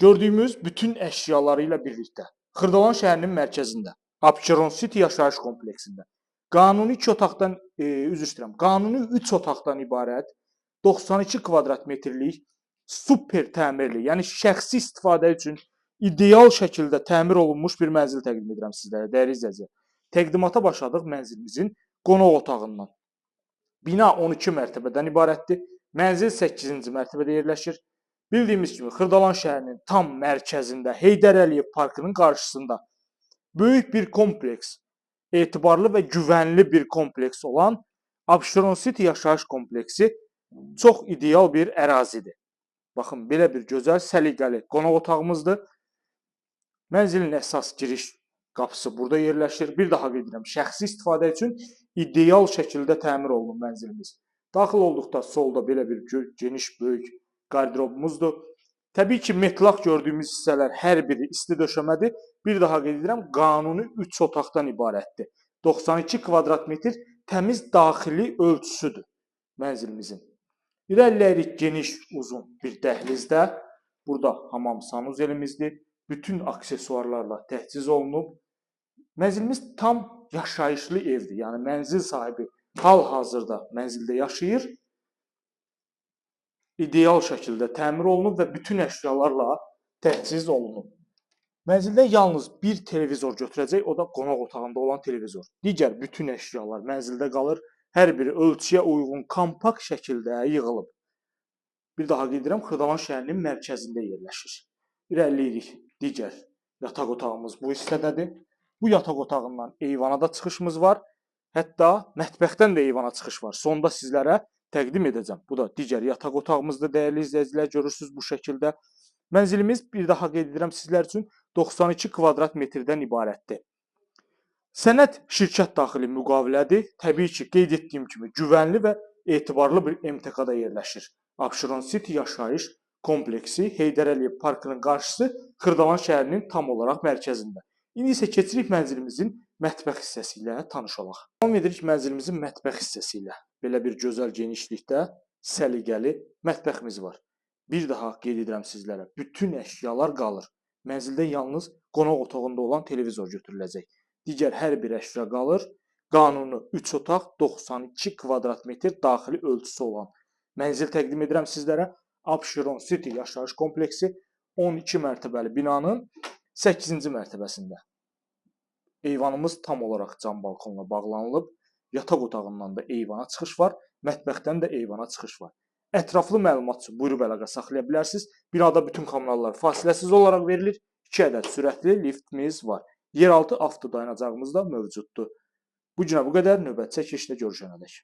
Gördüyümüz bütün əşyalarıyla birlikdə Xırdalan şəhərinin mərkəzində, Abşeron City yaşayış kompleksində qanuni 2 otaqdan, üzr istəyirəm, qanuni 3 otaqdan ibarət 92 kvadrat metrlik super təmirli, yəni şəxsi istifadə üçün ideal şəkildə təmir olunmuş bir mənzil təqdim edirəm sizlərə, dəyərli izləyicilər. Təqdimata başladıq mənzilimizin qonaq otağından. Bina 12 mərtəbədən ibarətdir. Mənzil 8-ci mərtəbədə yerləşir. Bildiyimiz kimi Xırdalan şəhərinin tam mərkəzində Heydər Əliyev parkının qarşısında böyük bir kompleks, etibarlı və güvənli bir kompleks olan Abşeron City yaşayış kompleksi çox ideal bir ərazidir. Baxın, belə bir gözəl, səliqəli qonaq otağımızdır. Mənzilin əsas giriş qapısı burada yerləşir. Bir daha qeyd edirəm, şəxsi istifadə üçün ideal şəkildə təmir olunub mənzilimiz. Daxil olduqda solda belə bir geniş, böyük qardırobumuzdur. Təbii ki, metlaq gördüyümüz hissələr hər biri isti döşəmədir. Bir daha qeyd edirəm, qanuni 3 otaqdan ibarətdir. 92 kvadrat metr təmiz daxili ölçüsüdür mənzilimizin. İrəliləyirik geniş, uzun bir dəhlizdə. Burada hamam sanuzelimizdir. Bütün aksesuarlarla təchiz olunub. Mənzilimiz tam yaşayışlı evdir. Yəni mənzil sahibi hal-hazırda mənzildə yaşayır. İdeal şəkildə təmir olunub və bütün əşyalarla təchiz olunub. Mənzildə yalnız bir televizor götürəcək, o da qonaq otağında olan televizor. Digər bütün əşyalar mənzildə qalır. Hər biri ölçüyə uyğun, kompakt şəkildə yığılıb. Bir daha qeyd edirəm, Xırdalan şəhərinin mərkəzində yerləşir. İrəliləyirik. Digər yataq otağımız bu hissədədir. Bu yataq otağından eyvana da çıxışımız var. Hətta mətbəxdən də eyvana çıxış var. Sonda sizlərə təqdim edəcəm. Bu da digər yataq otağımızdır, dəyərli izləyicilər. Görürsünüz bu şəkildə. Mənzilimiz, bir daha qeyd edirəm sizlər üçün, 92 kvadrat metrdən ibarətdir. Sənəd şirkət daxili müqavilədir. Təbii ki, qeyd etdiyim kimi güvənli və etibarlı bir MTK-da yerləşir. Abşeron City yaşayış kompleksi Heydər Əliyev parkının qarşısı Xırdalan şəhərinin tam olaraq mərkəzində. İndi isə keçirik mənzilimizin mətbəx hissəsi ilə tanış olaq. Davam edirik mənzilimizin mətbəx hissəsi ilə. Belə bir gözəl genişlikdə səliqəli mətbəximiz var. Bir daha qeyd edirəm sizlərə, bütün əşyalar qalır. Mənzildə yalnız qonaq otağında olan televizor götürüləcək. Digər hər bir əşya qalır. Qanuni 3 otaq, 92 kvadrat metr daxili ölçüsü olan mənzil təqdim edirəm sizlərə. Abşeron City yaşayış kompleksi 12 mərtəbəli binanın 8-ci mərtəbəsində. Eyvanımız tam olaraq cam balkonla bağlanılıb. Yataq otağından da eyvana çıxış var. Mətbəxdən də eyvana çıxış var. Ətraflı məlumat üçün buyurub əlaqə saxlaya bilərsiniz. Binada bütün kommunallar fasiləsiz olaraq verilir. 2 ədəd sürətli liftimiz var. Yeraltı avtodayanacağımız da mövcuddur. Bu günə bu qədər. Növbəti çəkilişdə görüşənədək.